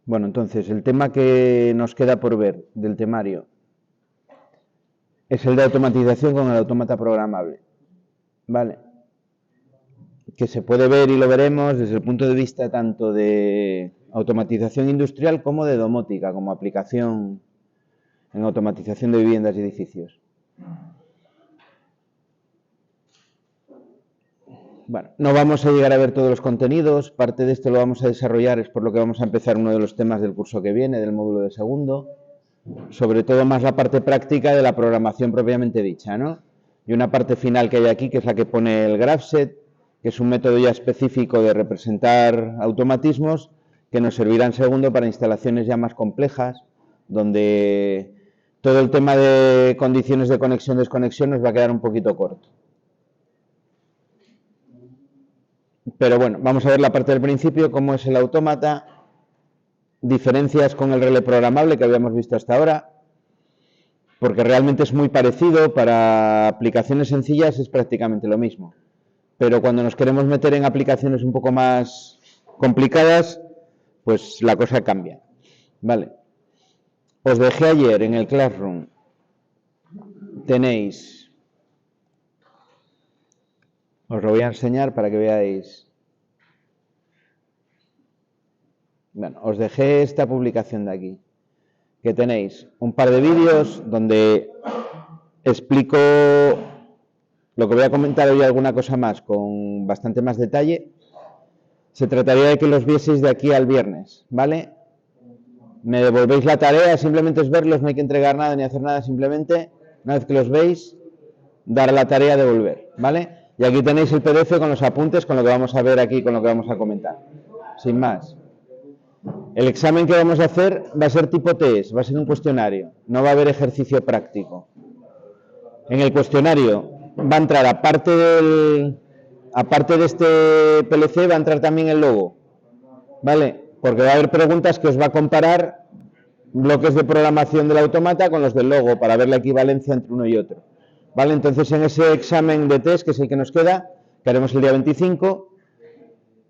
Bueno, entonces, el tema que nos queda por ver del temario es el de automatización con el autómata programable. Vale. Que se puede ver y lo veremos desde el punto de vista tanto de automatización industrial como de domótica, como aplicación en automatización de viviendas y edificios. Bueno, no vamos a llegar a ver todos los contenidos, parte de esto lo vamos a desarrollar, es por lo que vamos a empezar uno de los temas del curso que viene, del módulo de segundo, sobre todo más la parte práctica de la programación propiamente dicha, ¿no? Y una parte final que hay aquí, que es la que pone el GraphSet, que es un método ya específico de representar automatismos, que nos servirá en segundo para instalaciones ya más complejas, donde todo el tema de condiciones de conexión-desconexión nos va a quedar un poquito corto. Pero bueno, vamos a ver la parte del principio, cómo es el autómata, diferencias con el relé programable que habíamos visto hasta ahora, porque realmente es muy parecido, para aplicaciones sencillas es prácticamente lo mismo. Pero cuando nos queremos meter en aplicaciones un poco más complicadas, pues la cosa cambia. Vale. Os dejé ayer en el Classroom, tenéis, os lo voy a enseñar para que veáis. Bueno, os dejé esta publicación de aquí, que tenéis un par de vídeos donde explico lo que voy a comentar hoy, alguna cosa más con bastante más detalle. Se trataría de que los vieseis de aquí al viernes, ¿vale? Me devolvéis la tarea, simplemente es verlos, no hay que entregar nada ni hacer nada, simplemente, una vez que los veis, dar la tarea de devolver, ¿vale? Y aquí tenéis el PDF con los apuntes, con lo que vamos a ver aquí, con lo que vamos a comentar. Sin más. El examen que vamos a hacer va a ser tipo test, va a ser un cuestionario, no va a haber ejercicio práctico. En el cuestionario va a entrar, aparte de este PLC, va a entrar también el logo, ¿vale? Porque va a haber preguntas que os va a comparar bloques de programación del autómata con los del logo para ver la equivalencia entre uno y otro, ¿vale? Entonces, en ese examen de test, que es el que nos queda, que haremos el día 25,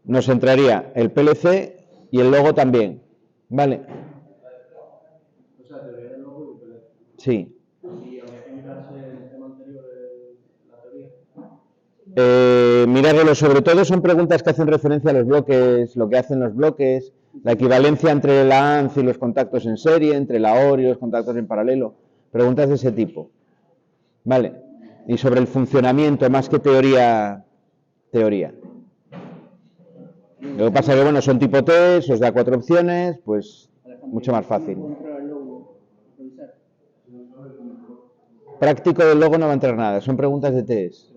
nos entraría el PLC y el logo también, ¿vale? O sea, te vería el logo y el PLC. Sí. ¿Y habría que mirarse el tema anterior de la teoría? Mirarlo, sobre todo son preguntas que hacen referencia a los bloques, lo que hacen los bloques, la equivalencia entre la ANZ y los contactos en serie, entre la OR y los contactos en paralelo, preguntas de ese tipo, ¿vale? Y sobre el funcionamiento, más que teoría. Lo que pasa es que, bueno, son tipo test, os da 4 opciones, pues mucho más fácil. Práctico del logo no va a entrar nada, son preguntas de test.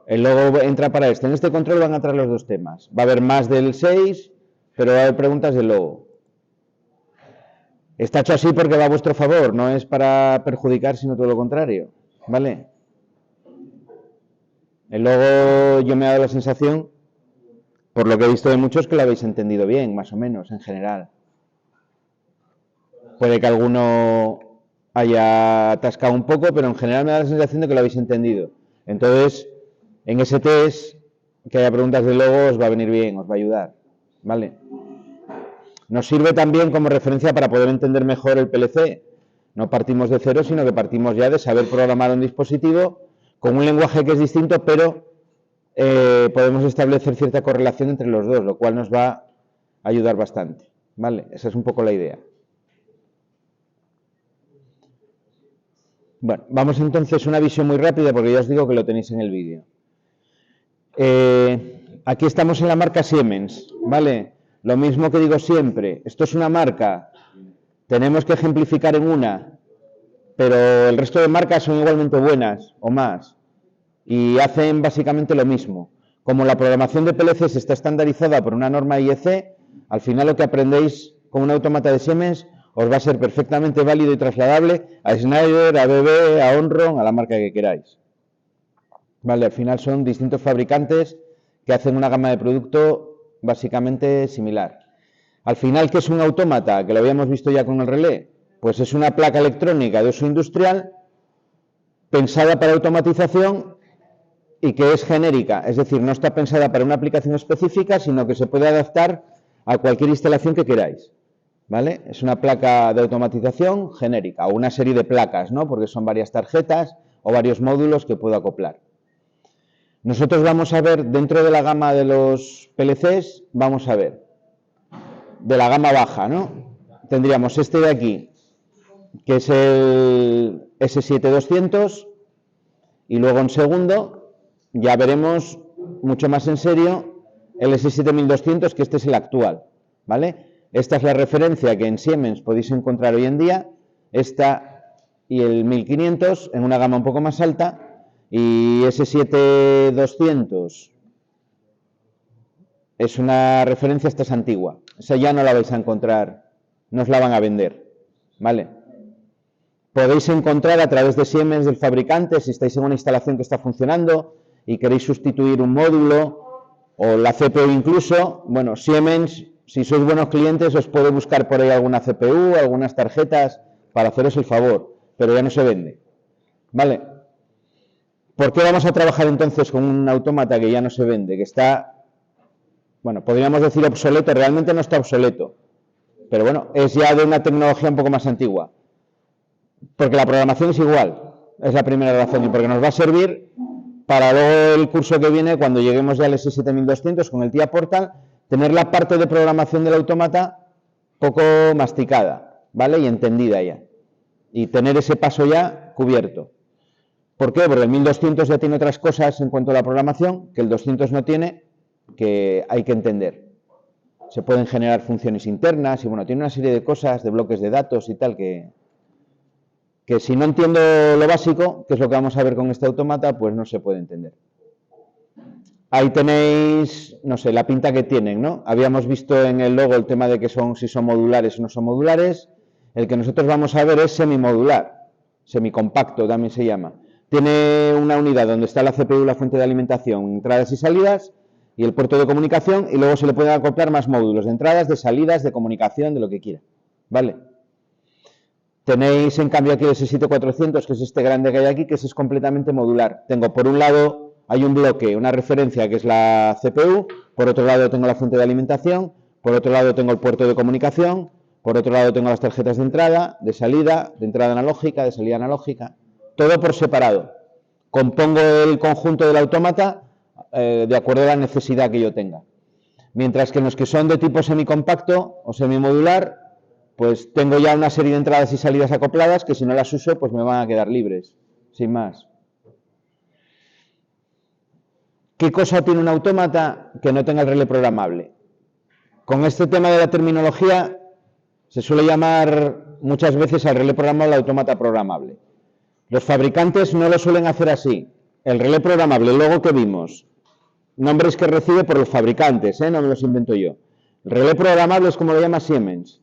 El logo entra para este. En este control van a entrar los dos temas. Va a haber más del 6, pero va a haber preguntas del logo. Está hecho así porque va a vuestro favor, no es para perjudicar, sino todo lo contrario, ¿vale? El logo, yo me ha dado la sensación, por lo que he visto de muchos, que lo habéis entendido bien, más o menos, en general. Puede que alguno haya atascado un poco, pero en general me da la sensación de que lo habéis entendido. Entonces, en ese test, que haya preguntas de logo, os va a venir bien, os va a ayudar, ¿vale? Nos sirve también como referencia para poder entender mejor el PLC. No partimos de cero, sino que partimos ya de saber programar un dispositivo con un lenguaje que es distinto, pero podemos establecer cierta correlación entre los dos, lo cual nos va a ayudar bastante, ¿vale? Esa es un poco la idea. Bueno, vamos entonces a una visión muy rápida, porque ya os digo que lo tenéis en el vídeo. Aquí estamos en la marca Siemens, ¿vale? Lo mismo que digo siempre, esto es una marca, tenemos que ejemplificar en una, pero el resto de marcas son igualmente buenas o más y hacen básicamente lo mismo. Como la programación de PLCs está estandarizada por una norma IEC, al final lo que aprendéis con un autómata de Siemens os va a ser perfectamente válido y trasladable a Schneider, a BB, a Onron, a la marca que queráis. Vale, al final son distintos fabricantes que hacen una gama de producto básicamente similar. Al final, ¿qué es un autómata? Que lo habíamos visto ya con el relé. Pues es una placa electrónica de uso industrial pensada para automatización y que es genérica. Es decir, no está pensada para una aplicación específica, sino que se puede adaptar a cualquier instalación que queráis, ¿vale? Es una placa de automatización genérica o una serie de placas, ¿no? Porque son varias tarjetas o varios módulos que puedo acoplar. Nosotros vamos a ver, dentro de la gama de los PLCs, vamos a ver, de la gama baja, ¿no? Tendríamos este de aquí, que es el S7200, y luego en segundo ya veremos mucho más en serio el S7200, que este es el actual, ¿vale? Esta es la referencia que en Siemens podéis encontrar hoy en día, esta y el 1500 en una gama un poco más alta, y S7200 es una referencia, esta es antigua, esa ya no la vais a encontrar, no os la van a vender, ¿vale? Podéis encontrar a través de Siemens del fabricante, si estáis en una instalación que está funcionando y queréis sustituir un módulo o la CPU incluso, bueno, Siemens, si sois buenos clientes, os puede buscar por ahí alguna CPU, algunas tarjetas para haceros el favor, pero ya no se vende, ¿vale? ¿Por qué vamos a trabajar entonces con un autómata que ya no se vende, que está, bueno, podríamos decir obsoleto? Realmente no está obsoleto, pero bueno, es ya de una tecnología un poco más antigua. Porque la programación es igual, es la primera razón, y porque nos va a servir para luego el curso que viene, cuando lleguemos ya al S7200 con el TIA Portal, tener la parte de programación del autómata poco masticada, ¿vale? Y entendida ya. Y tener ese paso ya cubierto. ¿Por qué? Porque el 1200 ya tiene otras cosas en cuanto a la programación que el 200 no tiene, que hay que entender. Se pueden generar funciones internas y bueno, tiene una serie de cosas, de bloques de datos y tal, que si no entiendo lo básico, que es lo que vamos a ver con este autómata, pues no se puede entender. Ahí tenéis, no sé, la pinta que tienen, ¿no? Habíamos visto en el logo el tema de que si son modulares o no son modulares. El que nosotros vamos a ver es semimodular, semicompacto también se llama. Tiene una unidad donde está la CPU, la fuente de alimentación, entradas y salidas, y el puerto de comunicación, y luego se le pueden acoplar más módulos de entradas, de salidas, de comunicación, de lo que quiera, ¿vale? Tenéis en cambio aquí el S7400, que es este grande que hay aquí, que es completamente modular. Tengo por un lado, hay un bloque, una referencia que es la CPU, por otro lado tengo la fuente de alimentación, por otro lado tengo el puerto de comunicación, por otro lado tengo las tarjetas de entrada, de salida, de entrada analógica, de salida analógica, todo por separado. Compongo el conjunto del autómata de acuerdo a la necesidad que yo tenga. Mientras que los que son de tipo semicompacto o semimodular, pues tengo ya una serie de entradas y salidas acopladas que si no las uso, pues me van a quedar libres, sin más. ¿Qué cosa tiene un autómata que no tenga el relé programable? Con este tema de la terminología se suele llamar muchas veces al relé programable autómata programable. Los fabricantes no lo suelen hacer así. El relé programable, el logo que vimos, nombres que recibe por los fabricantes, no me los invento yo. El relé programable es como lo llama Siemens.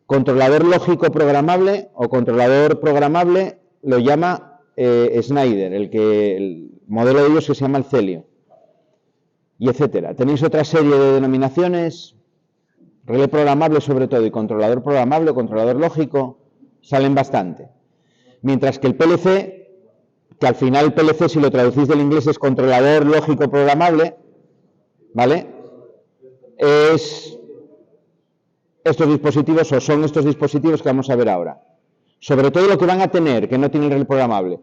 Controlador lógico programable o controlador programable lo llama Schneider, el modelo de ellos que se llama el Celio, y etcétera. Tenéis otra serie de denominaciones, relé programable sobre todo, y controlador programable o controlador lógico, salen bastante. Mientras que el PLC, que al final el PLC si lo traducís del inglés es controlador lógico programable, ¿vale? Es estos dispositivos, o son estos dispositivos que vamos a ver ahora. Sobre todo lo que van a tener, que no tiene el relé programable,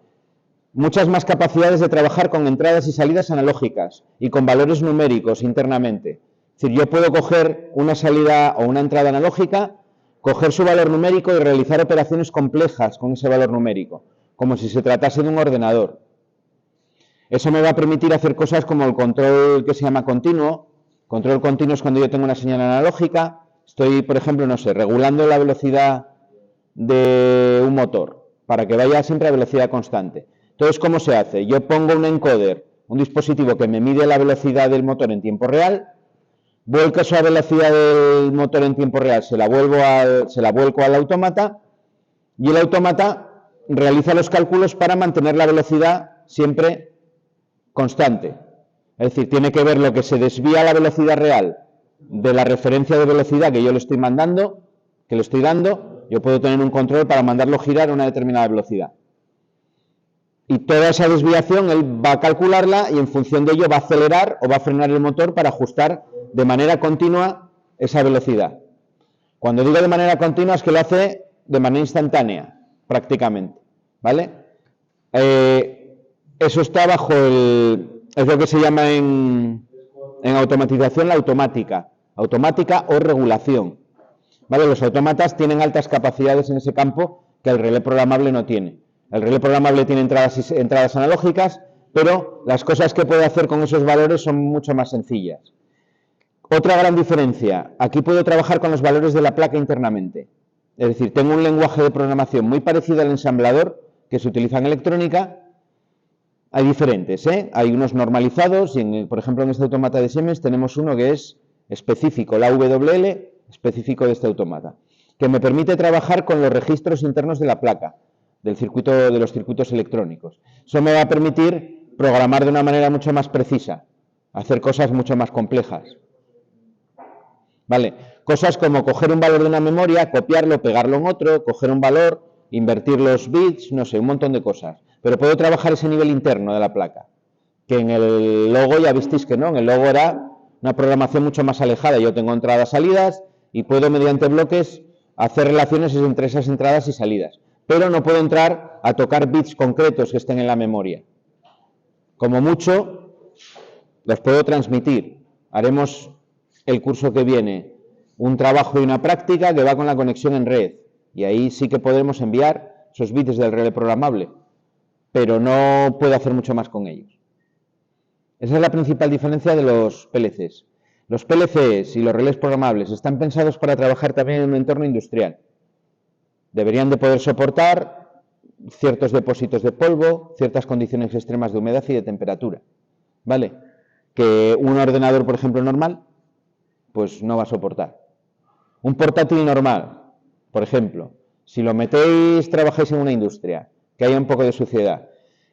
muchas más capacidades de trabajar con entradas y salidas analógicas y con valores numéricos internamente. Es decir, yo puedo coger una salida o una entrada analógica, coger su valor numérico y realizar operaciones complejas con ese valor numérico, como si se tratase de un ordenador. Eso me va a permitir hacer cosas como el control que se llama continuo. Control continuo es cuando yo tengo una señal analógica. Estoy, por ejemplo, no sé, regulando la velocidad de un motor para que vaya siempre a velocidad constante. Entonces, ¿cómo se hace? Yo pongo un encoder, un dispositivo que me mide la velocidad del motor en tiempo real, vuelco esa velocidad del motor en tiempo real, se la vuelco al autómata, y el autómata realiza los cálculos para mantener la velocidad siempre constante. Es decir, tiene que ver lo que se desvía a la velocidad real de la referencia de velocidad que yo le estoy mandando, que le estoy dando. Yo puedo tener un control para mandarlo girar a una determinada velocidad. Y toda esa desviación él va a calcularla y en función de ello va a acelerar o va a frenar el motor para ajustar de manera continua esa velocidad. Cuando digo de manera continua es que lo hace de manera instantánea, prácticamente, ¿vale? Eso está bajo es lo que se llama en automatización la automática o regulación, ¿vale? Los autómatas tienen altas capacidades en ese campo que el relé programable no tiene. El relé programable tiene entradas analógicas, pero las cosas que puede hacer con esos valores son mucho más sencillas. Otra gran diferencia, aquí puedo trabajar con los valores de la placa internamente. Es decir, tengo un lenguaje de programación muy parecido al ensamblador que se utiliza en electrónica. Hay diferentes, hay unos normalizados y, por ejemplo, en este automata de Siemens tenemos uno que es específico, la WL, específico de este automata, que me permite trabajar con los registros internos de la placa, de los circuitos electrónicos. Eso me va a permitir programar de una manera mucho más precisa, hacer cosas mucho más complejas. Vale, cosas como coger un valor de una memoria, copiarlo, pegarlo en otro, coger un valor, invertir los bits, no sé, un montón de cosas. Pero puedo trabajar ese nivel interno de la placa, que en el logo ya visteis que no, en el logo era una programación mucho más alejada. Yo tengo entradas, salidas y puedo mediante bloques hacer relaciones entre esas entradas y salidas. Pero no puedo entrar a tocar bits concretos que estén en la memoria. Como mucho, los puedo transmitir. Haremos el curso que viene un trabajo y una práctica que va con la conexión en red. Y ahí sí que podemos enviar esos bits del relé programable, pero no puedo hacer mucho más con ellos. Esa es la principal diferencia de los PLCs. Los PLCs y los relés programables están pensados para trabajar también en un entorno industrial. Deberían de poder soportar ciertos depósitos de polvo, ciertas condiciones extremas de humedad y de temperatura, ¿vale? Que un ordenador, por ejemplo, normal, pues no va a soportar. Un portátil normal, por ejemplo, si lo metéis, trabajáis en una industria, que haya un poco de suciedad,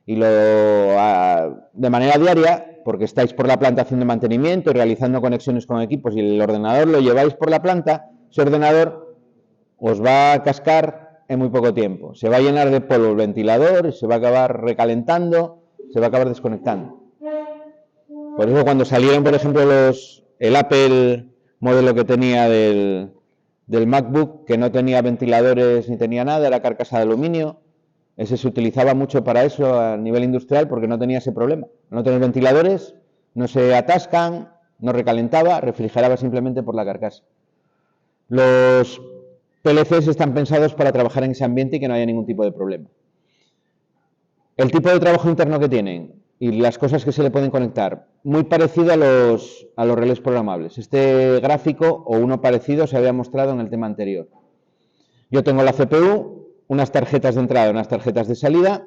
y de manera diaria, porque estáis por la planta haciendo mantenimiento y realizando conexiones con equipos, y el ordenador lo lleváis por la planta, ese ordenador os va a cascar en muy poco tiempo. Se va a llenar de polvo el ventilador y se va a acabar recalentando, se va a acabar desconectando. Por eso cuando salieron, por ejemplo, el Apple modelo que tenía del MacBook, que no tenía ventiladores ni tenía nada, era carcasa de aluminio, ese se utilizaba mucho para eso a nivel industrial porque no tenía ese problema. No tenía ventiladores, no se atascan, no recalentaba, refrigeraba simplemente por la carcasa. Los PLCs están pensados para trabajar en ese ambiente y que no haya ningún tipo de problema. El tipo de trabajo interno que tienen y las cosas que se le pueden conectar, muy parecido a los relés programables. Este gráfico o uno parecido se había mostrado en el tema anterior. Yo tengo la CPU, unas tarjetas de entrada, unas tarjetas de salida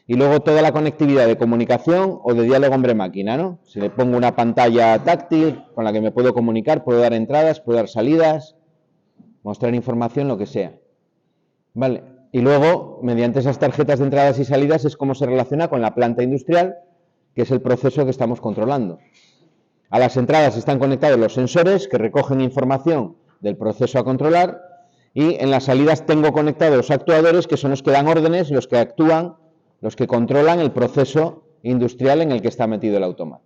y luego toda la conectividad de comunicación o de diálogo hombre-máquina, ¿no? Si le pongo una pantalla táctil con la que me puedo comunicar, puedo dar entradas, puedo dar salidas, mostrar información, lo que sea. Vale. Y luego, mediante esas tarjetas de entradas y salidas, es como se relaciona con la planta industrial, que es el proceso que estamos controlando. A las entradas están conectados los sensores que recogen información del proceso a controlar y en las salidas tengo conectados los actuadores que son los que dan órdenes, los que actúan, los que controlan el proceso industrial en el que está metido el autómata.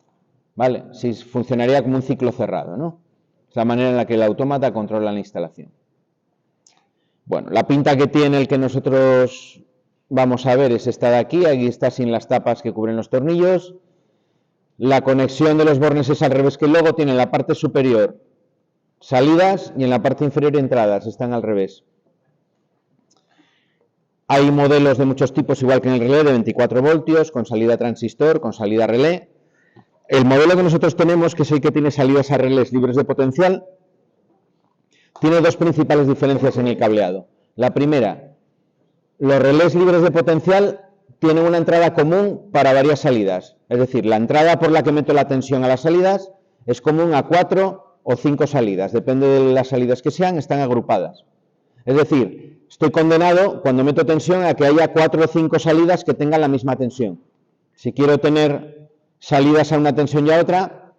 ¿Vale? Sí, funcionaría como un ciclo cerrado, ¿no? Es la manera en la que el autómata controla la instalación. Bueno, la pinta que tiene el que nosotros vamos a ver es esta de aquí. Aquí está sin las tapas que cubren los tornillos. La conexión de los bornes es al revés que el logo. Tiene en la parte superior salidas y en la parte inferior entradas. Están al revés. Hay modelos de muchos tipos, igual que en el relé, de 24 voltios, con salida transistor, con salida relé. El modelo que nosotros tenemos, que es el que tiene salidas a relés libres de potencial, tiene dos principales diferencias en el cableado. La primera, los relés libres de potencial tienen una entrada común para varias salidas. Es decir, la entrada por la que meto la tensión a las salidas es común a 4 o 5 salidas. Depende de las salidas que sean, están agrupadas. Es decir, estoy condenado cuando meto tensión a que haya 4 o 5 salidas que tengan la misma tensión. Si quiero tener salidas a una tensión y a otra,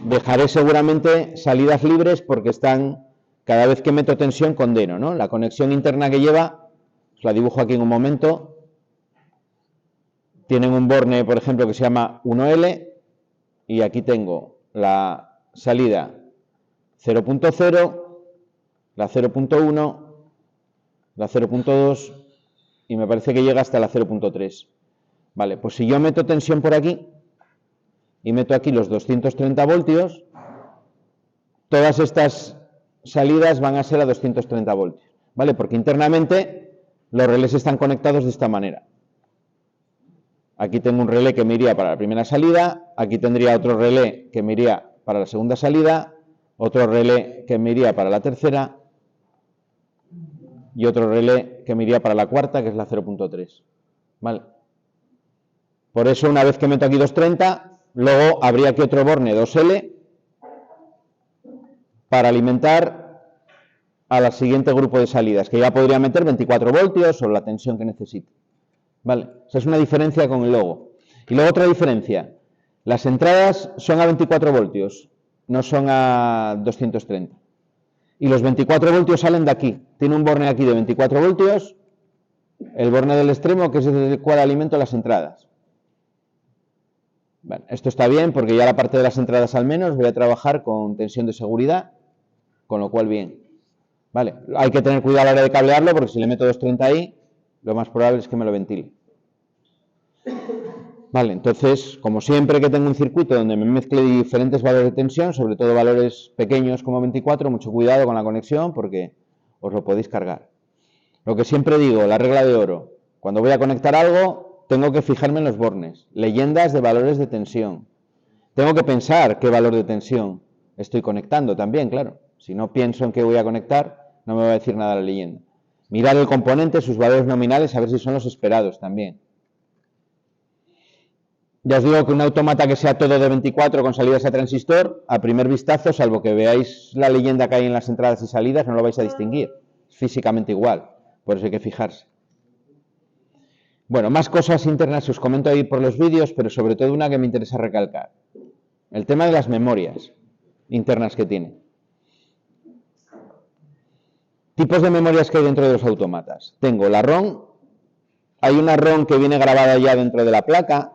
dejaré seguramente salidas libres porque están... Cada vez que meto tensión condeno, ¿no? La conexión interna que lleva, os la dibujo aquí en un momento. Tienen un borne, por ejemplo, que se llama 1L y aquí tengo la salida 0.0, la 0.1, la 0.2 y me parece que llega hasta la 0.3. Vale, pues si yo meto tensión por aquí y meto aquí los 230 voltios, todas estas salidas van a ser a 230 voltios, ¿vale? Porque internamente los relés están conectados de esta manera. Aquí tengo un relé que me iría para la primera salida, aquí tendría otro relé que me iría para la segunda salida, otro relé que me iría para la tercera y otro relé que me iría para la cuarta, que es la 0.3, ¿vale? Por eso, una vez que meto aquí 230, luego habría aquí otro borne 2L para alimentar al siguiente grupo de salidas, que ya podría meter 24 voltios o la tensión que necesite. ¿Vale? Esa es una diferencia con el logo. Y luego otra diferencia. Las entradas son a 24 voltios, no son a 230. Y los 24 voltios salen de aquí. Tiene un borne aquí de 24 voltios, el borne del extremo, que es el cual alimento las entradas. Bueno, esto está bien porque ya la parte de las entradas al menos voy a trabajar con tensión de seguridad, con lo cual bien. Vale, hay que tener cuidado a la hora de cablearlo porque si le meto 230 ahí, lo más probable es que me lo ventile. Vale, entonces, como siempre que tengo un circuito donde me mezcle diferentes valores de tensión, sobre todo valores pequeños como 24, mucho cuidado con la conexión porque os lo podéis cargar. Lo que siempre digo, la regla de oro, cuando voy a conectar algo, tengo que fijarme en los bornes, leyendas de valores de tensión. Tengo que pensar qué valor de tensión estoy conectando también, claro. Si no pienso en qué voy a conectar, no me va a decir nada la leyenda. Mirar el componente, sus valores nominales, a ver si son los esperados también. Ya os digo que un autómata que sea todo de 24 con salidas a transistor, a primer vistazo, salvo que veáis la leyenda que hay en las entradas y salidas, no lo vais a distinguir. Es físicamente igual, por eso hay que fijarse. Bueno, más cosas internas os comento ahí por los vídeos, pero sobre todo una que me interesa recalcar. El tema de las memorias internas que tiene. Tipos de memorias que hay dentro de los autómatas. Tengo la ROM. Hay una ROM que viene grabada ya dentro de la placa,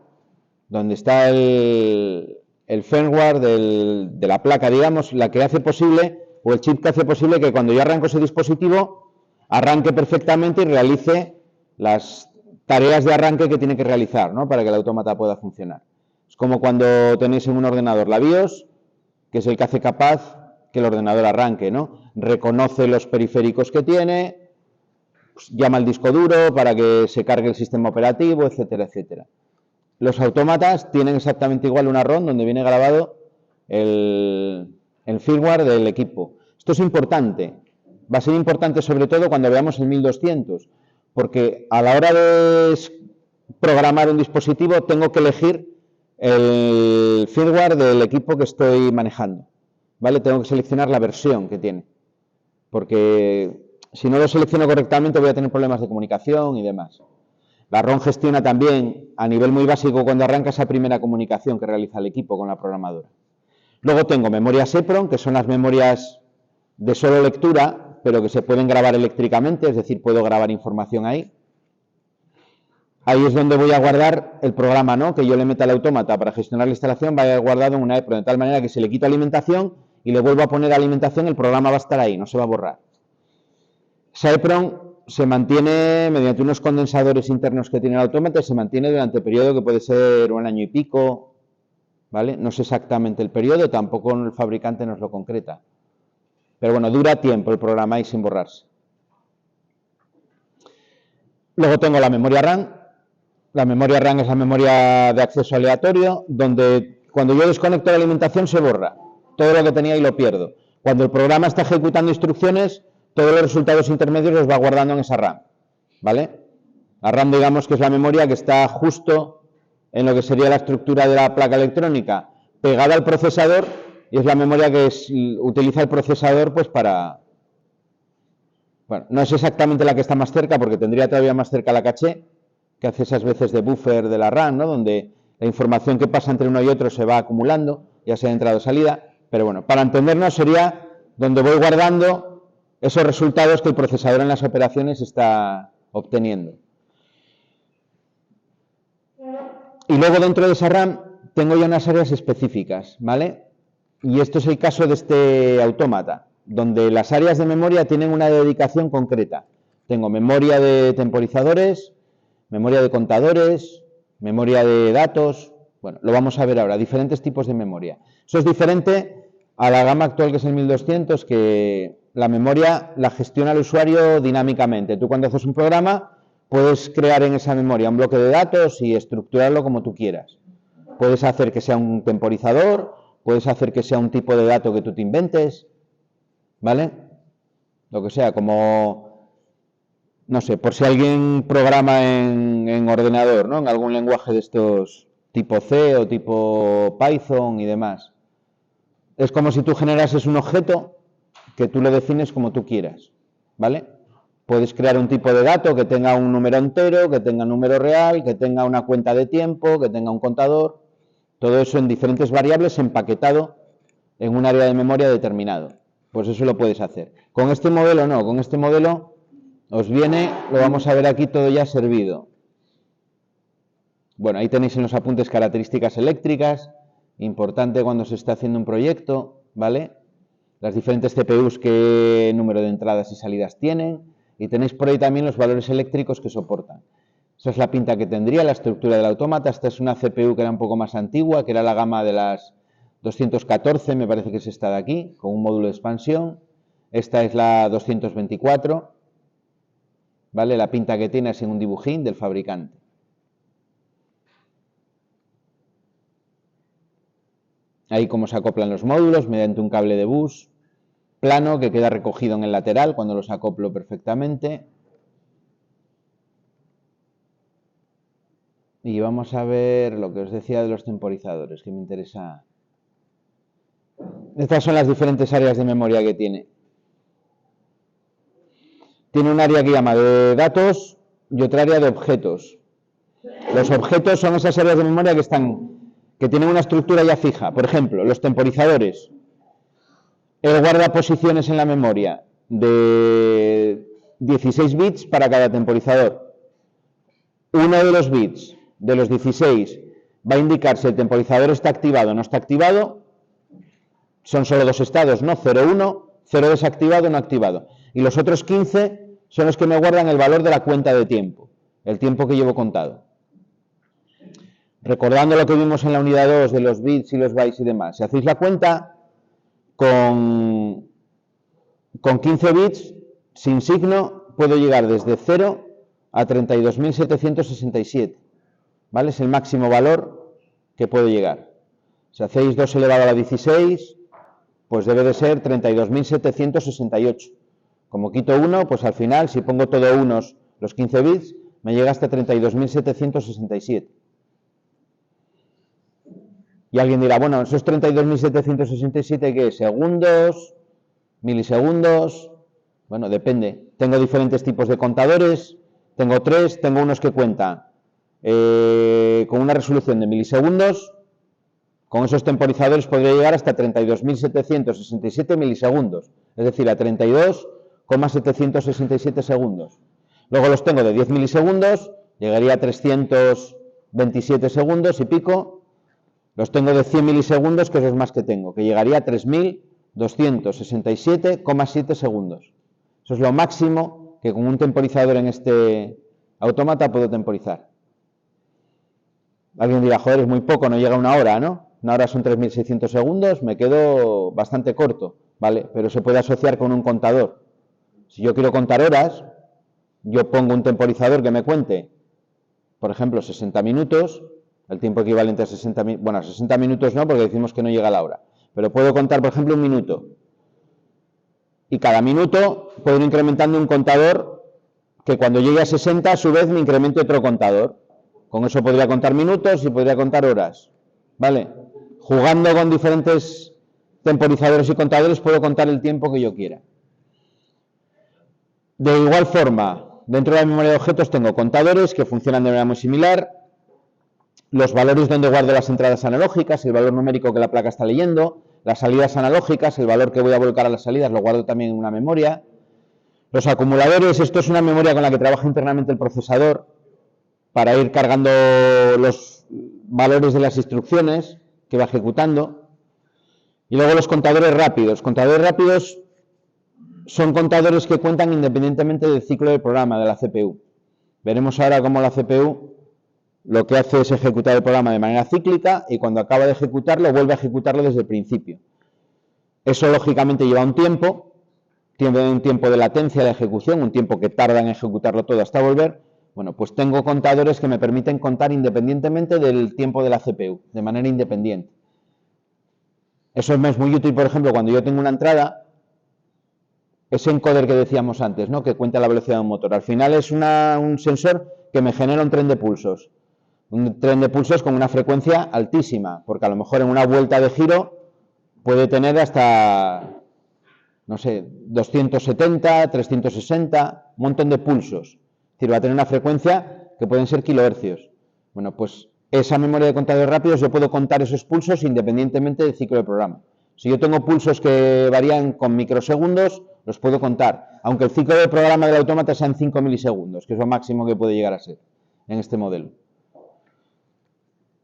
donde está el firmware de la placa, digamos, la que hace posible, o el chip que hace posible que cuando yo arranco ese dispositivo, arranque perfectamente y realice las tareas de arranque que tiene que realizar, ¿no? Para que el autómata pueda funcionar. Es como cuando tenéis en un ordenador la BIOS, que es el que hace capaz que el ordenador arranque, ¿no? Reconoce los periféricos que tiene, pues llama al disco duro para que se cargue el sistema operativo, etcétera, etcétera. Los autómatas tienen exactamente igual una ROM donde viene grabado el firmware del equipo. Esto es importante. Va a ser importante sobre todo cuando veamos el 1200, porque a la hora de programar un dispositivo tengo que elegir el firmware del equipo que estoy manejando. ¿Vale? Tengo que seleccionar la versión que tiene, porque si no lo selecciono correctamente voy a tener problemas de comunicación y demás. La ROM gestiona también a nivel muy básico cuando arranca esa primera comunicación que realiza el equipo con la programadora. Luego tengo memorias EPROM, que son las memorias de solo lectura, pero que se pueden grabar eléctricamente, es decir, puedo grabar información ahí. Ahí es donde voy a guardar el programa, ¿no? Que yo le meta al autómata para gestionar la instalación, vaya guardado en una EPROM, de tal manera que si le quito alimentación y le vuelvo a poner alimentación, el programa va a estar ahí, no se va a borrar. Esa EPROM se mantiene mediante unos condensadores internos que tiene el autómata y se mantiene durante el periodo que puede ser un año y pico, ¿vale? No sé exactamente el periodo, tampoco el fabricante nos lo concreta. Pero bueno, dura tiempo el programa ahí sin borrarse. Luego tengo la memoria RAM. La memoria RAM es la memoria de acceso aleatorio, donde cuando yo desconecto la alimentación se borra. Todo lo que tenía ahí lo pierdo. Cuando el programa está ejecutando instrucciones, todos los resultados intermedios los va guardando en esa RAM, ¿vale? La RAM, digamos que es la memoria que está justo en lo que sería la estructura de la placa electrónica, pegada al procesador, y es la memoria que utiliza el procesador pues para... Bueno, no es exactamente la que está más cerca, porque tendría todavía más cerca la caché, que hace esas veces de buffer de la RAM, ¿no? Donde la información que pasa entre uno y otro se va acumulando, ya sea de entrada o salida, pero bueno, para entendernos sería donde voy guardando esos resultados que el procesador en las operaciones está obteniendo. Y luego dentro de esa RAM tengo ya unas áreas específicas, ¿vale? Y esto es el caso de este autómata, donde las áreas de memoria tienen una dedicación concreta. Tengo memoria de temporizadores, memoria de contadores, memoria de datos. Bueno, lo vamos a ver ahora, diferentes tipos de memoria. Eso es diferente a la gama actual, que es el 1200, que la memoria la gestiona el usuario dinámicamente. Tú, cuando haces un programa, puedes crear en esa memoria un bloque de datos y estructurarlo como tú quieras. Puedes hacer que sea un temporizador, puedes hacer que sea un tipo de dato que tú te inventes, ¿vale? Lo que sea, como, no sé, por si alguien programa en ordenador, ¿no? En algún lenguaje de estos tipo C o tipo Python y demás. Es como si tú generases un objeto que tú lo defines como tú quieras, ¿vale? Puedes crear un tipo de dato que tenga un número entero, que tenga un número real, que tenga una cuenta de tiempo, que tenga un contador. Todo eso en diferentes variables empaquetado en un área de memoria determinado. Pues eso lo puedes hacer. Con este modelo no, con este modelo os viene, lo vamos a ver aquí todo ya servido. Bueno, ahí tenéis en los apuntes características eléctricas, importante cuando se está haciendo un proyecto, ¿vale? Las diferentes CPUs, qué número de entradas y salidas tienen, y tenéis por ahí también los valores eléctricos que soportan. Esa es la pinta que tendría la estructura del autómata. Esta es una CPU que era un poco más antigua, que era la gama de las 214, me parece que es esta de aquí, con un módulo de expansión. Esta es la 224, ¿vale? La pinta que tiene es en un dibujín del fabricante. Ahí cómo se acoplan los módulos mediante un cable de bus plano que queda recogido en el lateral cuando los acoplo perfectamente. Y vamos a ver lo que os decía de los temporizadores, que me interesa. Estas son las diferentes áreas de memoria que tiene. Tiene un área que llama de datos y otra área de objetos. Los objetos son esas áreas de memoria que tienen una estructura ya fija. Por ejemplo, los temporizadores. Él guarda posiciones en la memoria de 16 bits para cada temporizador. Uno de los bits de los 16 va a indicar si el temporizador está activado o no está activado. Son solo dos estados, ¿no? 0, 1, 0 desactivado, no activado. Y los otros 15 son los que me guardan el valor de la cuenta de tiempo, el tiempo que llevo contado. Recordando lo que vimos en la unidad 2 de los bits y los bytes y demás, si hacéis la cuenta con 15 bits, sin signo, puedo llegar desde 0 a 32.767, ¿vale? Es el máximo valor que puedo llegar. Si hacéis 2 elevado a la 16, pues debe de ser 32.768. Como quito 1, pues al final, si pongo todo unos, los 15 bits, me llega hasta 32.767. Y alguien dirá, bueno, esos 32.767, ¿qué es? ¿Segundos? ¿Milisegundos? Bueno, depende. Tengo diferentes tipos de contadores. Tengo 3, tengo unos que cuentan con una resolución de milisegundos. Con esos temporizadores podría llegar hasta 32.767 milisegundos, es decir, a 32,767 segundos. Luego los tengo de 10 milisegundos, llegaría a 327 segundos y pico. Los tengo de 100 milisegundos, que es los más que tengo, que llegaría a 3.267,7 segundos. Eso es lo máximo que con un temporizador en este autómata puedo temporizar. Alguien dirá, joder, es muy poco, no llega a una hora, ¿no? Una hora son 3.600 segundos, me quedo bastante corto, ¿vale? Pero se puede asociar con un contador. Si yo quiero contar horas, yo pongo un temporizador que me cuente, por ejemplo, 60 minutos, el tiempo equivalente a 60 minutos, bueno, a 60 minutos no, porque decimos que no llega la hora, pero puedo contar, por ejemplo, un minuto. Y cada minuto puedo ir incrementando un contador que cuando llegue a 60, a su vez, me incremente otro contador. Con eso podría contar minutos y podría contar horas, ¿vale? Jugando con diferentes temporizadores y contadores puedo contar el tiempo que yo quiera. De igual forma, dentro de la memoria de objetos tengo contadores que funcionan de manera muy similar, los valores donde guardo las entradas analógicas, el valor numérico que la placa está leyendo, las salidas analógicas, el valor que voy a volcar a las salidas lo guardo también en una memoria. Los acumuladores, esto es una memoria con la que trabaja internamente el procesador para ir cargando los valores de las instrucciones que va ejecutando. Y luego los contadores rápidos. Contadores rápidos son contadores que cuentan independientemente del ciclo del programa, de la CPU. Veremos ahora cómo la CPU lo que hace es ejecutar el programa de manera cíclica y cuando acaba de ejecutarlo, vuelve a ejecutarlo desde el principio. Eso lógicamente lleva un tiempo, tiene un tiempo de latencia de ejecución, un tiempo que tarda en ejecutarlo todo hasta volver. Bueno, pues tengo contadores que me permiten contar independientemente del tiempo de la CPU, de manera independiente. Eso es muy útil, por ejemplo, cuando yo tengo una entrada, ese encoder que decíamos antes, ¿no?, que cuenta la velocidad de un motor. Al final es un sensor que me genera un tren de pulsos. Un tren de pulsos con una frecuencia altísima, porque a lo mejor en una vuelta de giro puede tener hasta, no sé, 270, 360, un montón de pulsos. Es decir, va a tener una frecuencia que pueden ser kilohercios. Bueno, pues esa memoria de contadores rápidos yo puedo contar esos pulsos independientemente del ciclo de programa. Si yo tengo pulsos que varían con microsegundos, los puedo contar, aunque el ciclo de programa del autómata sea en 5 milisegundos, que es lo máximo que puede llegar a ser en este modelo.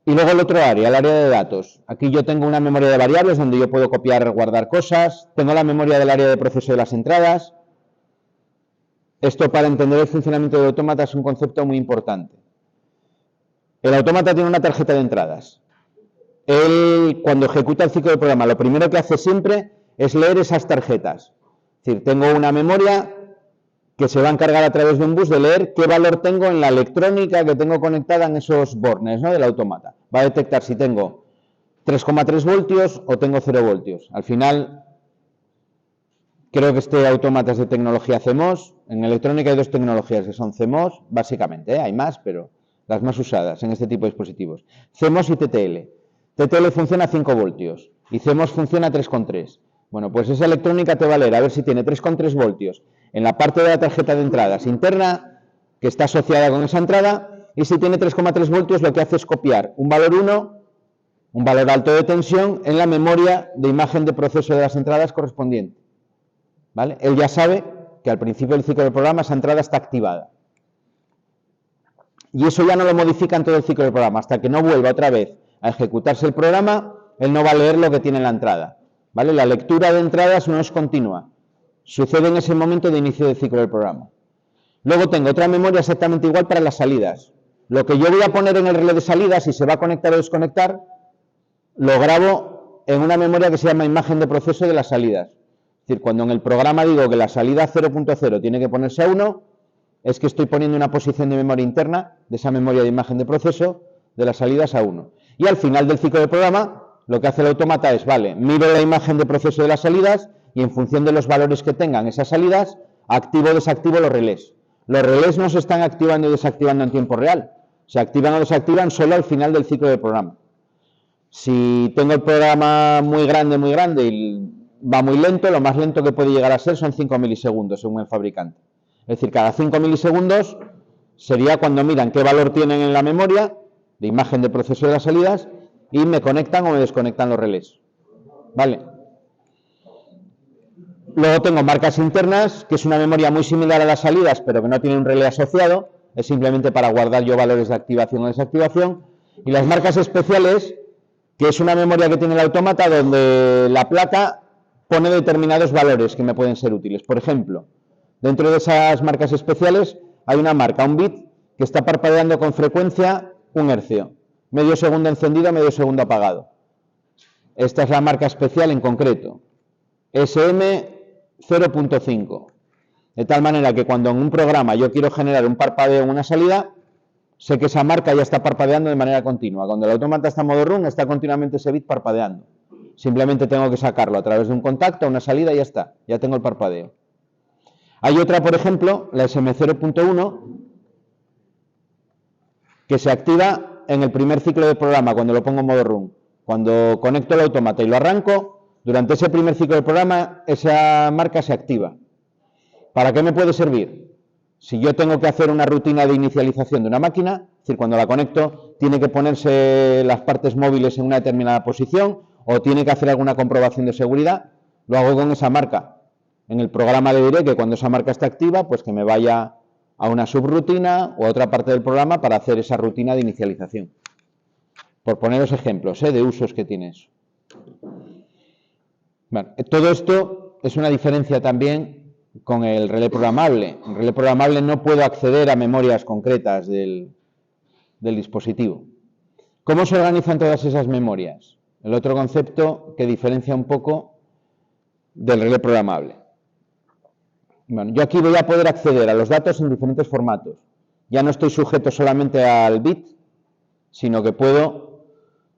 Y luego el otro área, el área de datos. Aquí yo tengo una memoria de variables donde yo puedo copiar, guardar cosas. Tengo la memoria del área de proceso de las entradas. Esto, para entender el funcionamiento del autómata, es un concepto muy importante. El autómata tiene una tarjeta de entradas. Él, cuando ejecuta el ciclo de programa, lo primero que hace siempre es leer esas tarjetas. Es decir, tengo una memoria que se va a encargar a través de un bus de leer qué valor tengo en la electrónica que tengo conectada en esos bornes, ¿no?, del autómata. Va a detectar si tengo 3,3 voltios o tengo 0 voltios. Al final, creo que este autómata es de tecnología CMOS. En electrónica hay dos tecnologías que son CMOS, básicamente, hay más, pero las más usadas en este tipo de dispositivos. CMOS y TTL. TTL funciona a 5 voltios y CMOS funciona a 3,3. Bueno, pues esa electrónica te va a leer a ver si tiene 3,3 voltios en la parte de la tarjeta de entradas interna que está asociada con esa entrada, y si tiene 3,3 voltios lo que hace es copiar un valor 1, un valor alto de tensión, en la memoria de imagen de proceso de las entradas correspondiente. ¿Vale? Él ya sabe que al principio del ciclo del programa esa entrada está activada. Y eso ya no lo modifica en todo el ciclo del programa. Hasta que no vuelva otra vez a ejecutarse el programa, él no va a leer lo que tiene en la entrada. ¿Vale? La lectura de entradas no es continua. Sucede en ese momento de inicio del ciclo del programa. Luego tengo otra memoria exactamente igual para las salidas. Lo que yo voy a poner en el relé de salidas, si se va a conectar o desconectar, lo grabo en una memoria que se llama imagen de proceso de las salidas. Es decir, cuando en el programa digo que la salida 0.0 tiene que ponerse a 1, es que estoy poniendo una posición de memoria interna de esa memoria de imagen de proceso de las salidas a 1. Y al final del ciclo del programa, lo que hace el autómata es, vale, miro la imagen de proceso de las salidas y en función de los valores que tengan esas salidas, activo o desactivo los relés. Los relés no se están activando y desactivando en tiempo real. Se activan o desactivan solo al final del ciclo del programa. Si tengo el programa muy grande y va muy lento, lo más lento que puede llegar a ser son 5 milisegundos según el fabricante. Es decir, cada 5 milisegundos sería cuando miran qué valor tienen en la memoria de imagen de proceso de las salidas y me conectan o me desconectan los relés. ¿Vale? Luego tengo marcas internas, que es una memoria muy similar a las salidas, pero que no tiene un relé asociado. Es simplemente para guardar yo valores de activación o desactivación. Y las marcas especiales, que es una memoria que tiene el autómata donde la placa pone determinados valores que me pueden ser útiles. Por ejemplo, dentro de esas marcas especiales hay una marca, un bit, que está parpadeando con frecuencia 1 hercio. Medio segundo encendido, medio segundo apagado. Esta es la marca especial en concreto. SM 0.5. De tal manera que cuando en un programa yo quiero generar un parpadeo en una salida, sé que esa marca ya está parpadeando de manera continua. Cuando el autómata está en modo run, está continuamente ese bit parpadeando. Simplemente tengo que sacarlo a través de un contacto, a una salida y ya está. Ya tengo el parpadeo. Hay otra, por ejemplo, la SM0.1, que se activa en el primer ciclo de programa, cuando lo pongo en modo run. Cuando conecto el autómata y lo arranco, durante ese primer ciclo de programa, esa marca se activa. ¿Para qué me puede servir? Si yo tengo que hacer una rutina de inicialización de una máquina, es decir, cuando la conecto, tiene que ponerse las partes móviles en una determinada posición o tiene que hacer alguna comprobación de seguridad, lo hago con esa marca. En el programa le diré que cuando esa marca está activa, pues que me vaya a una subrutina o a otra parte del programa para hacer esa rutina de inicialización. Por poneros ejemplos de usos que tiene eso. Bueno, todo esto es una diferencia también con el relé programable. En relé programable no puedo acceder a memorias concretas del dispositivo. ¿Cómo se organizan todas esas memorias? El otro concepto que diferencia un poco del relé programable. Bueno, yo aquí voy a poder acceder a los datos en diferentes formatos. Ya no estoy sujeto solamente al bit, sino que puedo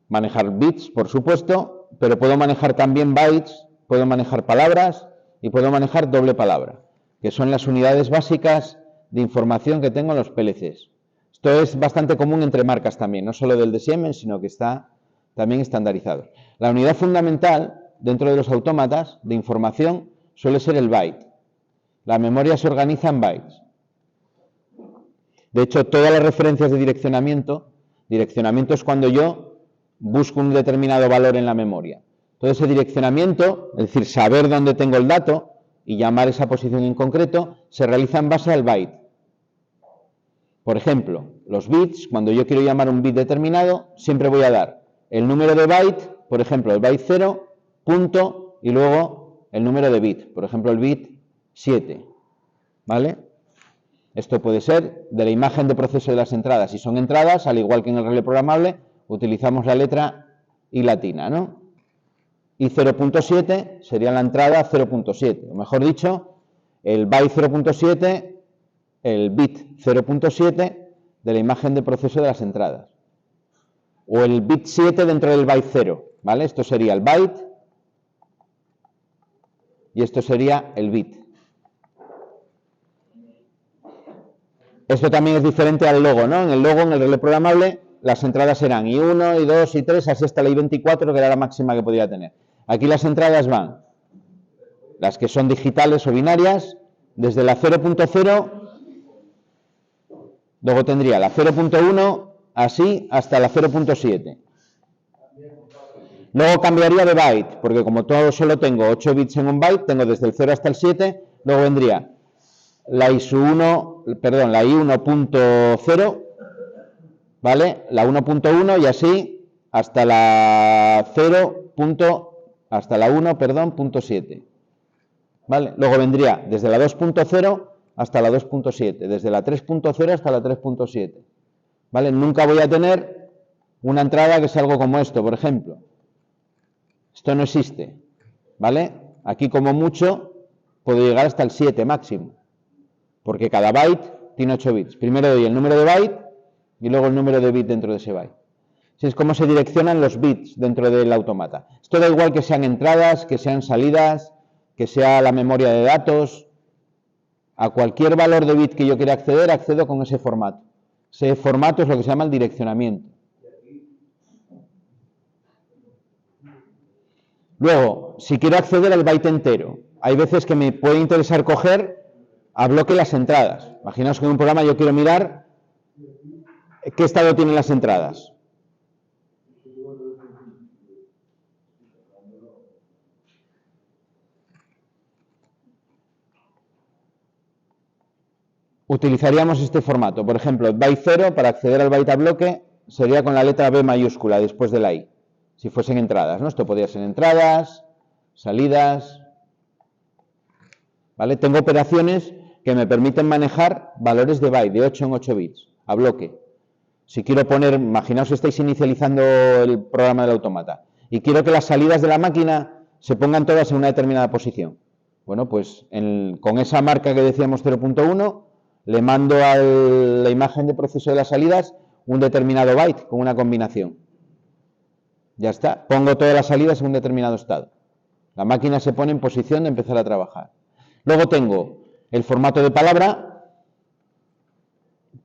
manejar bits, por supuesto, pero puedo manejar también bytes, puedo manejar palabras y puedo manejar doble palabra, que son las unidades básicas de información que tengo en los PLCs. Esto es bastante común entre marcas también, no solo del de Siemens, sino que está también estandarizado. La unidad fundamental dentro de los autómatas de información suele ser el byte. La memoria se organiza en bytes. De hecho, todas las referencias de direccionamiento es cuando yo busco un determinado valor en la memoria. Todo ese direccionamiento, es decir, saber dónde tengo el dato y llamar esa posición en concreto, se realiza en base al byte. Por ejemplo, los bits, cuando yo quiero llamar un bit determinado, siempre voy a dar el número de byte, por ejemplo, el byte 0, punto, y luego el número de bit, por ejemplo, el bit 7, ¿vale? Esto puede ser de la imagen de proceso de las entradas. Si son entradas, al igual que en el relé programable, utilizamos la letra I latina, ¿no? Y 0.7 sería la entrada 0.7, o mejor dicho, el byte 0.7, el bit 0.7 de la imagen de proceso de las entradas. O el bit 7 dentro del byte 0, ¿vale? Esto sería el byte y esto sería el bit. Esto también es diferente al logo, ¿no? En el logo, en el relé programable, las entradas eran I1, I2, I3, así hasta la I24, que era la máxima que podía tener. Aquí las entradas van, las que son digitales o binarias, desde la 0.0, luego tendría la 0.1, así, hasta la 0.7. Luego cambiaría de byte, porque como todo solo tengo 8 bits en un byte, tengo desde el 0 hasta el 7, luego vendría la I1.0, ¿vale? La 1.1 y así hasta la 1.7, ¿vale? Luego vendría desde la 2.0 hasta la 2.7, desde la 3.0 hasta la 3.7, ¿vale? Nunca voy a tener una entrada que sea algo como esto, por ejemplo. Esto no existe, ¿vale? Aquí como mucho puedo llegar hasta el 7 máximo, porque cada byte tiene 8 bits. Primero doy el número de byte y luego el número de bit dentro de ese byte. Así es como se direccionan los bits dentro del autómata. Esto da igual que sean entradas, que sean salidas, que sea la memoria de datos. A cualquier valor de bit que yo quiera acceder, accedo con ese formato. Ese formato es lo que se llama el direccionamiento. Luego, si quiero acceder al byte entero, hay veces que me puede interesar coger a bloque las entradas. Imaginaos que en un programa yo quiero mirar qué estado tienen las entradas. Utilizaríamos este formato. Por ejemplo, byte 0 para acceder al byte a bloque sería con la letra B mayúscula después de la I. Si fuesen entradas, ¿no? Esto podría ser entradas, salidas, ¿vale? Tengo operaciones que me permiten manejar valores de byte de 8 en 8 bits a bloque. Si quiero poner, imaginaos que estáis inicializando el programa del autómata y quiero que las salidas de la máquina se pongan todas en una determinada posición. Bueno, pues con esa marca que decíamos 0.1, le mando a la imagen de proceso de las salidas un determinado byte con una combinación. Ya está, pongo todas las salidas en un determinado estado. La máquina se pone en posición de empezar a trabajar. Luego tengo el formato de palabra,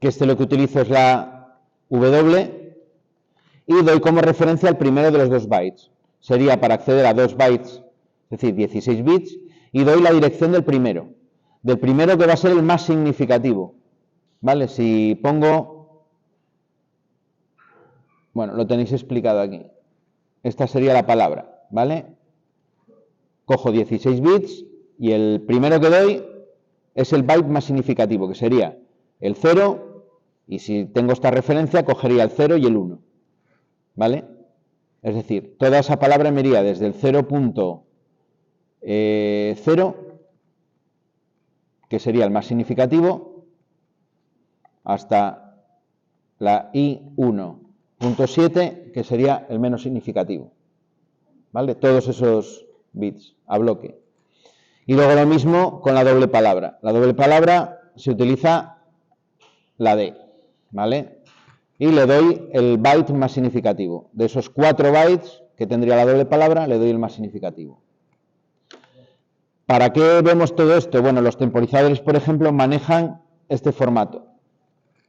que lo que utilizo es la W, y doy como referencia el primero de los 2 bytes. Sería para acceder a 2 bytes, es decir, 16 bits, y doy la dirección del primero que va a ser el más significativo, ¿vale? Si pongo, bueno, lo tenéis explicado aquí. Esta sería la palabra, ¿vale? Cojo 16 bits y el primero que doy es el byte más significativo, que sería el 0, y si tengo esta referencia, cogería el 0 y el 1, ¿vale? Es decir, toda esa palabra me iría desde el 0.0 0, que sería el más significativo, hasta la I1.7, que sería el menos significativo. ¿Vale? Todos esos bits a bloque. Y luego lo mismo con la doble palabra. La doble palabra se utiliza la D, ¿vale? Y le doy el byte más significativo. De esos 4 bytes que tendría la doble palabra, le doy el más significativo. ¿Para qué vemos todo esto? Bueno, los temporizadores, por ejemplo, manejan este formato,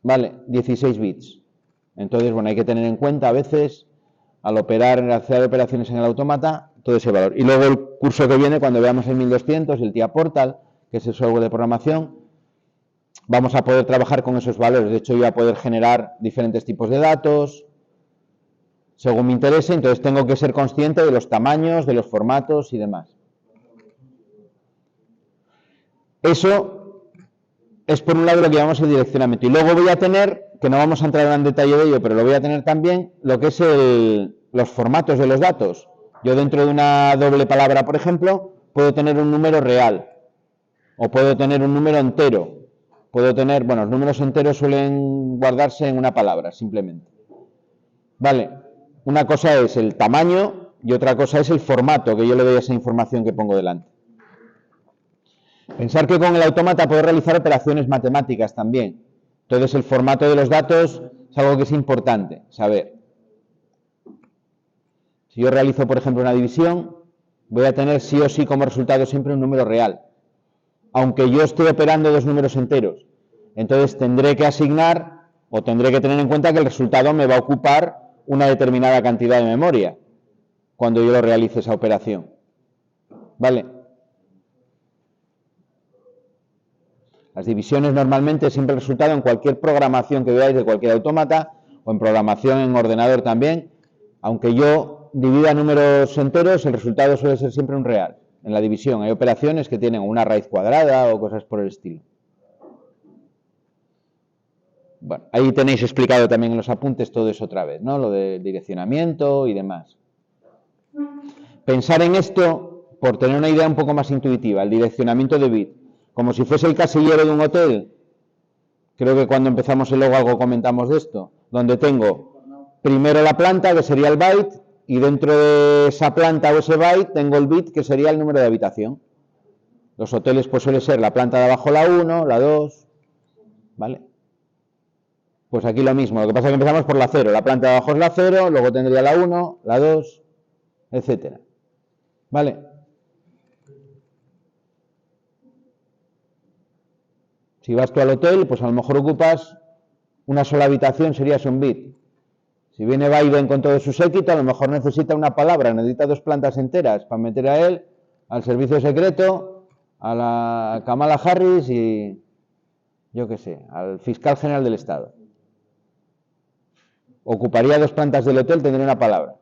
¿vale? 16 bits. Entonces, bueno, hay que tener en cuenta a veces, al hacer operaciones en el autómata, todo ese valor. Y luego el curso que viene, cuando veamos el 1200, el TIA Portal, que es el software de programación, vamos a poder trabajar con esos valores. De hecho, yo voy a poder generar diferentes tipos de datos, según me interese, entonces tengo que ser consciente de los tamaños, de los formatos y demás. Eso es por un lado lo que llamamos el direccionamiento. Y luego voy a tener, que no vamos a entrar en detalle de ello, pero lo voy a tener también, lo que es los formatos de los datos. Yo dentro de una doble palabra, por ejemplo, puedo tener un número real o puedo tener un número entero. Puedo tener, bueno, los números enteros suelen guardarse en una palabra, simplemente. Vale, una cosa es el tamaño y otra cosa es el formato que yo le doy a esa información que pongo delante. Pensar que con el autómata puedo realizar operaciones matemáticas también. Entonces el formato de los datos es algo que es importante saber. Si yo realizo, por ejemplo, una división, voy a tener sí o sí como resultado siempre un número real, aunque yo esté operando 2 números enteros. Entonces tendré que asignar o tendré que tener en cuenta que el resultado me va a ocupar una determinada cantidad de memoria cuando yo lo realice esa operación. ¿Vale? Las divisiones normalmente siempre el resultado en cualquier programación que veáis de cualquier autómata o en programación en ordenador también, aunque yo divida números enteros, el resultado suele ser siempre un real. En la división hay operaciones que tienen una raíz cuadrada o cosas por el estilo. Bueno, ahí tenéis explicado también en los apuntes todo eso otra vez, ¿no? Lo de direccionamiento y demás. Pensar en esto, por tener una idea un poco más intuitiva, el direccionamiento de bit, como si fuese el casillero de un hotel. Creo que cuando empezamos el logo algo comentamos de esto, donde tengo primero la planta, que sería el byte, y dentro de esa planta o ese byte tengo el bit, que sería el número de habitación. Los hoteles pues suele ser la planta de abajo la 1, la 2, ¿vale? Pues aquí lo mismo, lo que pasa es que empezamos por la 0, la planta de abajo es la 0, luego tendría la 1, la 2, etcétera. ¿Vale? Si vas tú al hotel, pues a lo mejor ocupas una sola habitación, serías un bit. Si viene Biden con todo su séquito, a lo mejor necesita una palabra, necesita 2 plantas enteras para meter a él, al servicio secreto, a la Kamala Harris y, yo qué sé, al fiscal general del Estado. Ocuparía 2 plantas del hotel, tendría una palabra.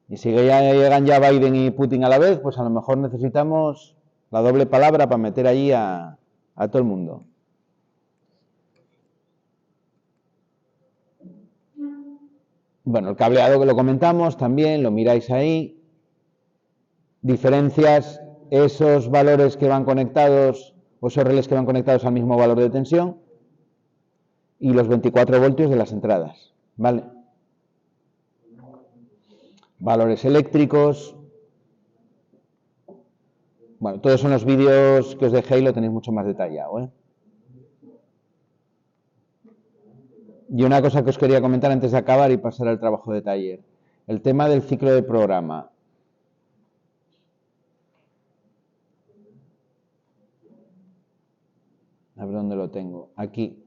Y si llegan ya Biden y Putin a la vez, pues a lo mejor necesitamos la doble palabra para meter allí a todo el mundo. Bueno, el cableado que lo comentamos también, lo miráis ahí. Diferencias esos valores que van conectados, o esos relés que van conectados al mismo valor de tensión, y los 24 voltios de las entradas, ¿vale? Valores eléctricos. Bueno, todos son los vídeos que os dejé y lo tenéis mucho más detallado, ¿eh? Y una cosa que os quería comentar antes de acabar y pasar al trabajo de taller. El tema del ciclo de programa. A ver dónde lo tengo. Aquí.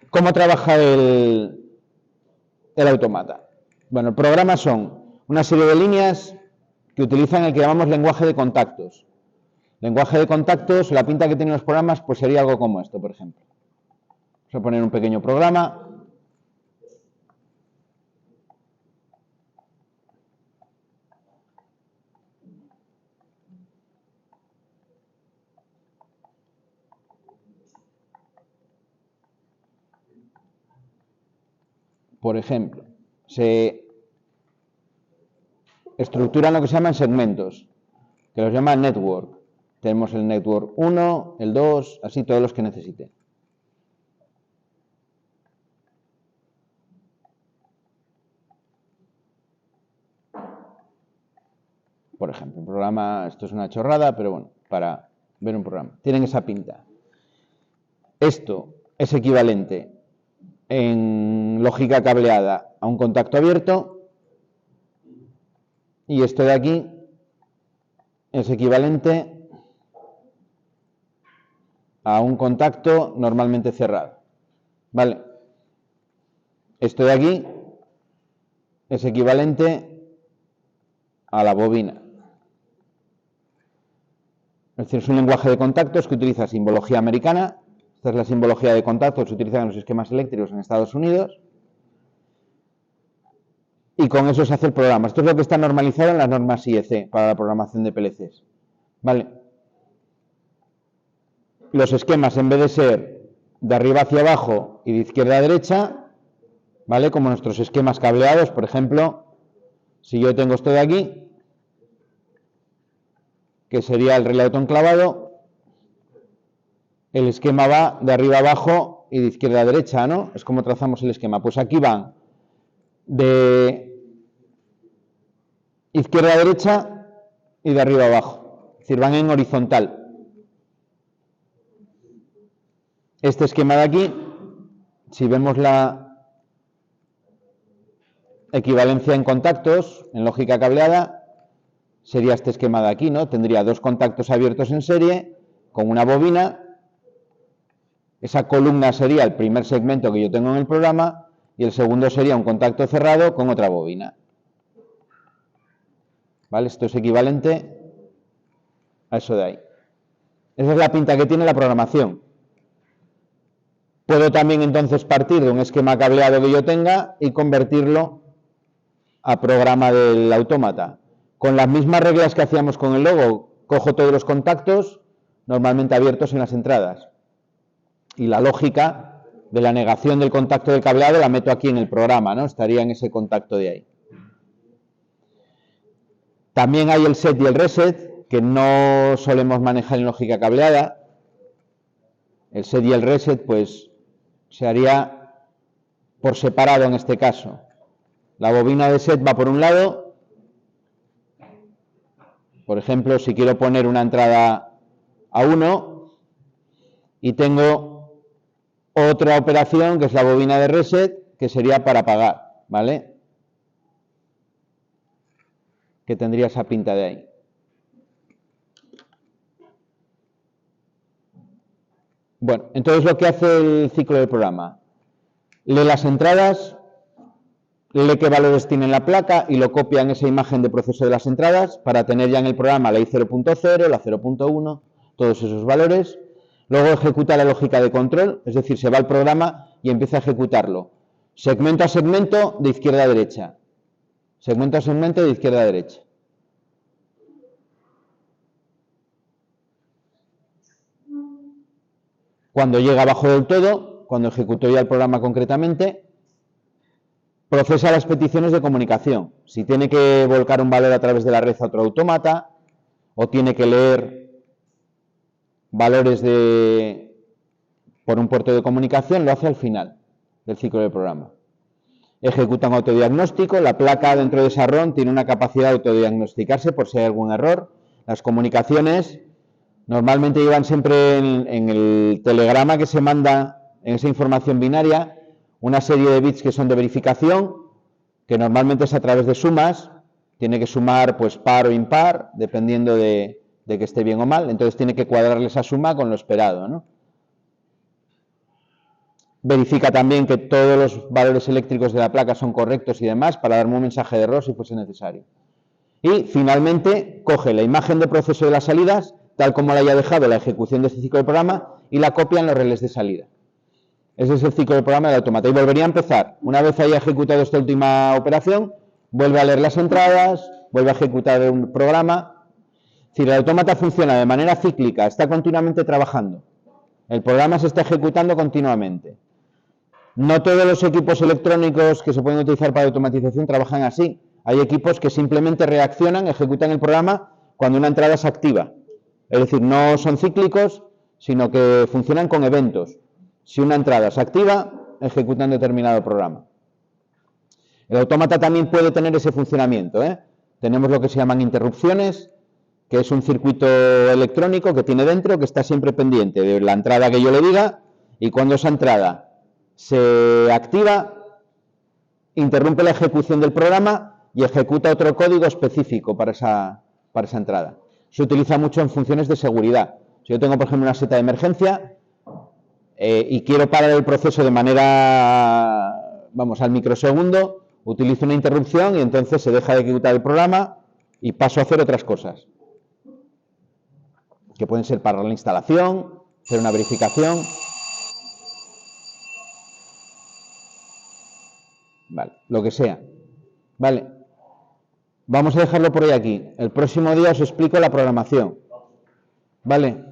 ¿Cómo trabaja el autómata? Bueno, el programa son una serie de líneas que utilizan el que llamamos lenguaje de contactos. Lenguaje de contactos, la pinta que tienen los programas, pues sería algo como esto, por ejemplo. Vamos a poner un pequeño programa. Por ejemplo, se estructuran lo que se llaman segmentos, que los llaman network. Tenemos el network 1, el 2, así todos los que necesite. Por ejemplo, un programa, esto es una chorrada, pero bueno, para ver un programa. Tienen esa pinta. Esto es equivalente en lógica cableada a un contacto abierto y esto de aquí es equivalente a un contacto normalmente cerrado. ¿Vale? Esto de aquí es equivalente a la bobina. Es decir, es un lenguaje de contactos que utiliza simbología americana. Esta es la simbología de contactos que se utiliza en los esquemas eléctricos en Estados Unidos. Y con eso se hace el programa. Esto es lo que está normalizado en las normas IEC para la programación de PLCs. ¿Vale? Los esquemas, en vez de ser de arriba hacia abajo y de izquierda a derecha, ¿vale? Como nuestros esquemas cableados, por ejemplo, si yo tengo esto de aquí, que sería el relé autoenclavado, el esquema va de arriba a abajo y de izquierda a derecha, ¿no? Es como trazamos el esquema. Pues aquí van de izquierda a derecha y de arriba a abajo. Es decir, van en horizontal. Este esquema de aquí, si vemos la equivalencia en contactos, en lógica cableada, sería este esquema de aquí, ¿no? Tendría dos contactos abiertos en serie con una bobina. Esa columna sería el primer segmento que yo tengo en el programa y el segundo sería un contacto cerrado con otra bobina. ¿Vale? Esto es equivalente a eso de ahí. Esa es la pinta que tiene la programación. Puedo también entonces partir de un esquema cableado que yo tenga y convertirlo a programa del autómata. Con las mismas reglas que hacíamos con el logo, cojo todos los contactos normalmente abiertos en las entradas. Y la lógica de la negación del contacto del cableado la meto aquí en el programa, ¿no? Estaría en ese contacto de ahí. También hay el set y el reset, que no solemos manejar en lógica cableada. El set y el reset, pues, se haría por separado en este caso. La bobina de set va por un lado. Por ejemplo, si quiero poner una entrada a 1 y tengo otra operación que es la bobina de reset, que sería para apagar, ¿vale? Que tendría esa pinta de ahí. Bueno, entonces lo que hace el ciclo del programa, lee las entradas, lee qué valores tiene la placa y lo copia en esa imagen de proceso de las entradas para tener ya en el programa la I0.0, la 0.1, todos esos valores. Luego ejecuta la lógica de control, es decir, se va al programa y empieza a ejecutarlo. Segmento a segmento, de izquierda a derecha. Segmento a segmento, de izquierda a derecha. Cuando llega abajo del todo, cuando ejecutó ya el programa concretamente, procesa las peticiones de comunicación. Si tiene que volcar un valor a través de la red a otro autómata, o tiene que leer valores por un puerto de comunicación, lo hace al final del ciclo del programa. Ejecuta un autodiagnóstico. La placa dentro de esa ROM tiene una capacidad de autodiagnosticarse por si hay algún error. Las comunicaciones normalmente llevan siempre en el telegrama que se manda, en esa información binaria, una serie de bits que son de verificación, que normalmente es a través de sumas. Tiene que sumar pues par o impar, dependiendo de que esté bien o mal. Entonces tiene que cuadrarle esa suma con lo esperado, ¿no? Verifica también que todos los valores eléctricos de la placa son correctos y demás para darme un mensaje de error si fuese necesario. Y finalmente coge la imagen de proceso de las salidas, tal como la haya dejado la ejecución de este ciclo de programa, y la copia en los relés de salida. Ese es el ciclo de programa del autómata. Y volvería a empezar. Una vez haya ejecutado esta última operación, vuelve a leer las entradas, vuelve a ejecutar un programa. Es decir, el autómata funciona de manera cíclica, está continuamente trabajando. El programa se está ejecutando continuamente. No todos los equipos electrónicos que se pueden utilizar para automatización trabajan así. Hay equipos que simplemente reaccionan, ejecutan el programa cuando una entrada se activa. Es decir, no son cíclicos, sino que funcionan con eventos. Si una entrada se activa, ejecutan determinado programa. El autómata también puede tener ese funcionamiento, ¿eh? Tenemos lo que se llaman interrupciones, que es un circuito electrónico que tiene dentro, que está siempre pendiente de la entrada que yo le diga, y cuando esa entrada se activa, interrumpe la ejecución del programa y ejecuta otro código específico para esa entrada. Se utiliza mucho en funciones de seguridad. Si yo tengo, por ejemplo, una seta de emergencia y quiero parar el proceso de manera, vamos, al microsegundo, utilizo una interrupción y entonces se deja de ejecutar el programa y paso a hacer otras cosas, que pueden ser parar la instalación, hacer una verificación. Vale, lo que sea. Vale. Vamos a dejarlo por ahí aquí. El próximo día os explico la programación. Vale.